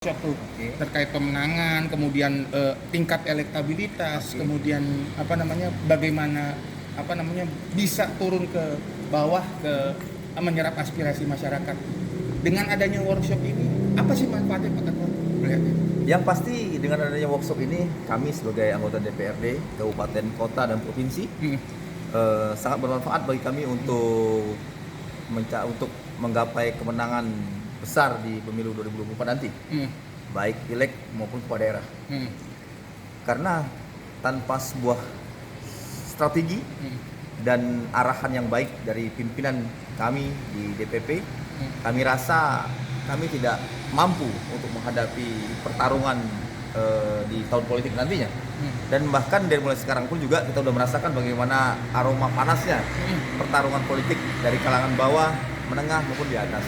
tuh terkait pemenangan, kemudian tingkat elektabilitas, kemudian bagaimana bisa turun ke bawah ke menyerap aspirasi masyarakat. Dengan adanya workshop ini, apa sih manfaatnya Pak Ketua melihatnya? Yang pasti dengan adanya workshop ini, kami sebagai anggota DPRD, kabupaten, kota, dan provinsi sangat bermanfaat bagi kami untuk menggapai kemenangan besar di pemilu 2024 nanti, baik pileg maupun kepala daerah. Karena tanpa sebuah strategi dan arahan yang baik dari pimpinan kami di DPP, kami rasa kami tidak mampu untuk menghadapi pertarungan di tahun politik nantinya. Dan bahkan dari mulai sekarang pun juga kita sudah merasakan bagaimana aroma panasnya pertarungan politik dari kalangan bawah, menengah maupun di atas.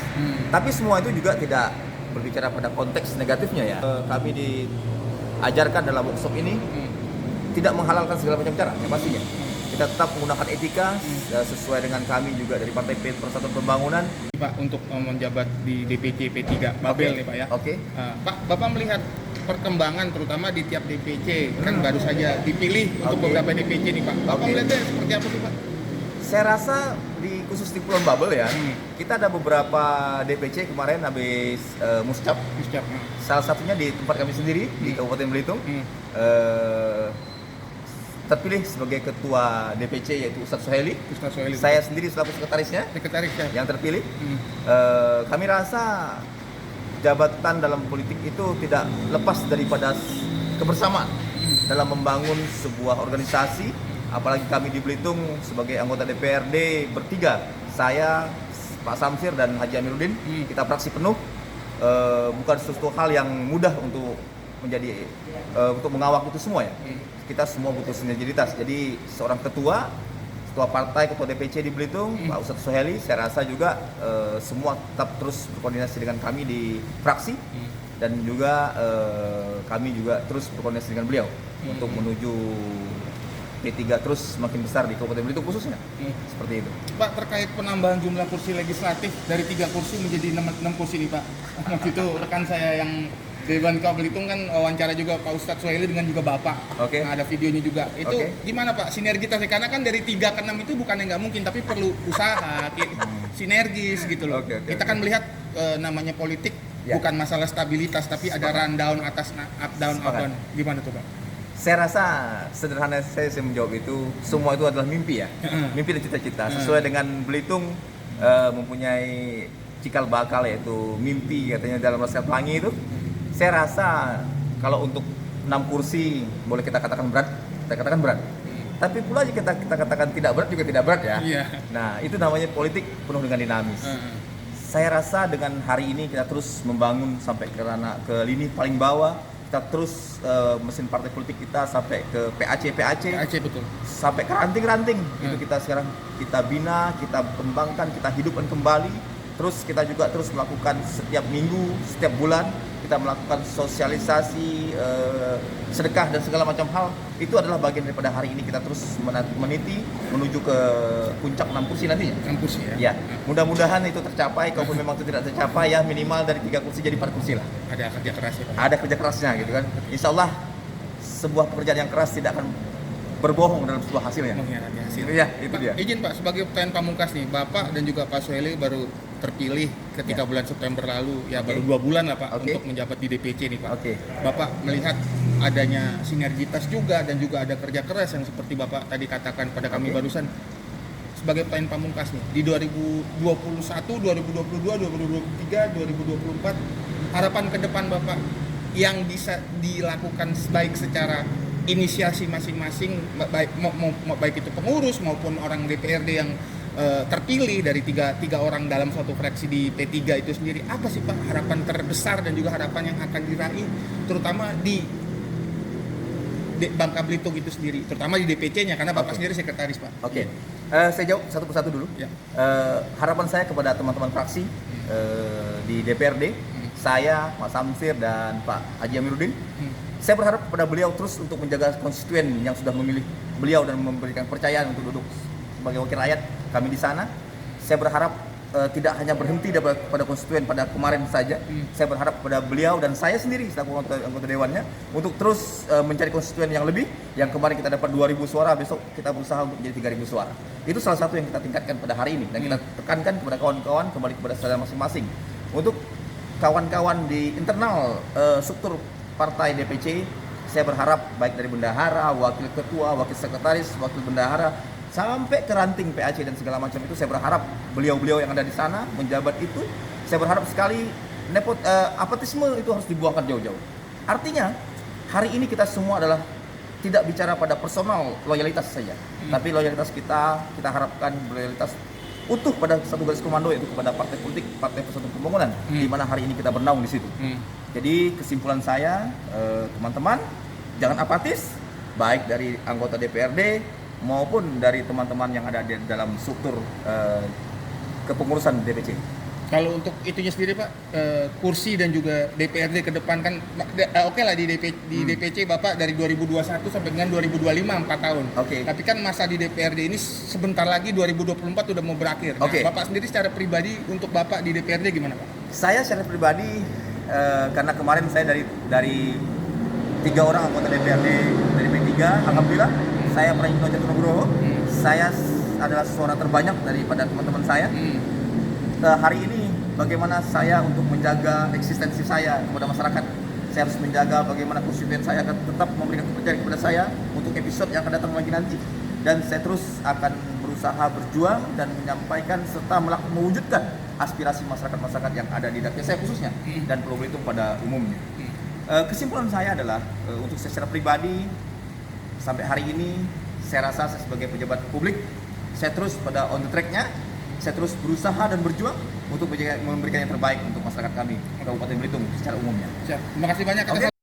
Tapi semua itu juga tidak berbicara pada konteks negatifnya ya. Kami diajarkan dalam workshop ini tidak menghalalkan segala macam cara, yang pastinya. Kita tetap menggunakan etika sesuai dengan kami juga dari Partai Persatuan Pembangunan. Pak, untuk menjabat di DPC P3 Babel nih Pak ya. Pak, Bapak melihat perkembangan terutama di tiap DPC, kan baru saja dipilih untuk beberapa DPC nih Pak. Bapak melihatnya seperti apa sih Pak? Saya rasa khusus di Pulau Babel ya, kita ada beberapa DPC kemarin habis muscap. Salah satunya di tempat kami sendiri di Kabupaten Belitung, terpilih sebagai ketua DPC yaitu Ustadz Soheli. Saya sendiri selaku sekretarisnya yang terpilih. Kami rasa jabatan dalam politik itu tidak lepas daripada kebersamaan dalam membangun sebuah organisasi. Apalagi kami di Belitung sebagai anggota DPRD bertiga, saya, Pak Samsir, dan Haji Amiruddin, kita fraksi penuh. Bukan sesuatu hal yang mudah untuk untuk mengawak itu semua ya. Kita semua butuh sinergitas. Jadi seorang ketua partai, ketua DPC di Belitung, Pak Ustadz Soheli, saya rasa juga semua tetap terus berkoordinasi dengan kami di fraksi, dan juga kami juga terus berkoordinasi dengan beliau untuk menuju P3 terus semakin besar di Kabupaten Belitung khususnya. Seperti itu. Pak, terkait penambahan jumlah kursi legislatif dari 3 kursi menjadi 6 kursi nih Pak. Waktu itu rekan saya yang Dewan Kau Belitung kan wawancara juga Pak Ustadz Soheli dengan juga Bapak. Nah, ada videonya juga. Itu gimana Pak sinergitasnya? Karena kan dari 3 ke 6 itu bukan yang nggak mungkin, tapi perlu usaha, sinergis gitu loh. Kita kan melihat namanya politik bukan masalah stabilitas, tapi ada rundown atas up down. Gimana tuh Pak? Saya rasa sederhana saya menjawab itu, semua itu adalah mimpi ya. Mimpi dan cita-cita. Sesuai dengan Belitung mempunyai cikal bakal yaitu mimpi katanya dalam rasa pelangi itu. Saya rasa kalau untuk 6 kursi boleh kita katakan berat, kita katakan berat. Tapi pula kita katakan tidak berat juga tidak berat ya. Nah, itu namanya politik penuh dengan dinamis. Saya rasa dengan hari ini kita terus membangun sampai ke lini paling bawah. Kita terus mesin partai politik kita sampai ke PAC, betul. Sampai ke ranting-ranting. Itu kita sekarang kita bina, kita kembangkan, kita hidupkan kembali. Terus kita juga terus melakukan setiap minggu, setiap bulan kita melakukan sosialisasi, sedekah dan segala macam hal. Itu adalah bagian daripada hari ini kita terus meniti menuju ke puncak 6 kursi nantinya. 6 kursi ya? Mudah-mudahan itu tercapai. Kalaupun memang itu tidak tercapai ya minimal dari 3 kursi jadi 4 kursi lah. Ada kerja keras ya Pak? Ada kerja kerasnya gitu kan. Insya Allah sebuah pekerjaan yang keras tidak akan berbohong dalam sebuah hasilnya. Mengkhianati hasil. Ya, itu dia. Izin Pak, sebagai pertanyaan pamungkas nih, Bapak dan juga Pak Soheli baru terpilih ketika bulan September lalu, baru 2 bulan lah Pak untuk menjabat di DPC nih Pak. Bapak melihat adanya sinergitas juga dan juga ada kerja keras yang seperti Bapak tadi katakan pada kami barusan. Sebagai pertanyaan pamungkas nih, di 2021, 2022, 2023, 2024, harapan ke depan Bapak yang bisa dilakukan baik secara inisiasi masing-masing, baik itu pengurus maupun orang DPRD yang terpilih dari tiga orang dalam suatu fraksi di P3 itu sendiri, apa sih Pak harapan terbesar dan juga harapan yang akan diraih terutama di Bangka Belitung itu sendiri, terutama di DPC-nya karena Bapak sendiri sekretaris Pak. Saya jawab satu persatu dulu. Harapan saya kepada teman-teman fraksi di DPRD, saya, Pak Samsir, dan Pak Haji Amiruddin, saya berharap kepada beliau terus untuk menjaga konstituen yang sudah memilih beliau dan memberikan kepercayaan untuk duduk sebagai wakil rakyat kami di sana. Saya berharap tidak hanya berhenti pada konstituen pada kemarin saja. Saya berharap kepada beliau dan saya sendiri selaku anggota dewannya untuk terus mencari konstituen yang lebih. Yang kemarin kita dapat 2.000 suara, besok kita berusaha untuk menjadi 3.000 suara. Itu salah satu yang kita tingkatkan pada hari ini dan kita tekankan kepada kawan-kawan kembali kepada sadar masing-masing. Untuk kawan-kawan di internal struktur partai DPC, saya berharap baik dari bendahara, wakil ketua, wakil sekretaris, wakil bendahara, sampai ke ranting PAC dan segala macam itu, saya berharap beliau-beliau yang ada di sana menjabat itu, saya berharap sekali apatisme itu harus dibuangkan jauh-jauh. Artinya hari ini kita semua adalah tidak bicara pada personal loyalitas saja, tapi loyalitas kita harapkan loyalitas utuh pada satu garis komando, yaitu kepada partai politik, Partai Persatuan Pembangunan, di mana hari ini kita bernaung di situ. Jadi kesimpulan saya, teman-teman, jangan apatis, baik dari anggota DPRD maupun dari teman-teman yang ada di dalam struktur kepengurusan DPC. Kalau untuk itunya sendiri Pak, kursi dan juga DPRD ke depan kan oke lah di DPC Bapak dari 2021 sampai dengan 2025 4 tahun. Tapi kan masa di DPRD ini sebentar lagi 2024 sudah mau berakhir. Nah, Bapak sendiri secara pribadi untuk Bapak di DPRD gimana Pak? Saya secara pribadi karena kemarin saya dari 3 orang anggota DPRD dari P3, alhamdulillah saya pernah Jatuh Nugroho, saya adalah suara terbanyak daripada teman-teman saya. Hari ini bagaimana saya untuk menjaga eksistensi saya kepada masyarakat, saya harus menjaga bagaimana konstituen saya akan tetap memberikan kepercayaan kepada saya untuk episode yang akan datang lagi nanti. Dan saya terus akan berusaha berjuang dan menyampaikan serta mewujudkan aspirasi masyarakat-masyarakat yang ada di daerah saya khususnya dan Pulau Belitung pada umumnya. Kesimpulan saya adalah untuk secara pribadi, sampai hari ini saya rasa saya sebagai pejabat publik, saya terus pada on the track-nya, saya terus berusaha dan berjuang untuk memberikan yang terbaik untuk masyarakat kami Kabupaten Belitung secara umumnya. Terima kasih banyak.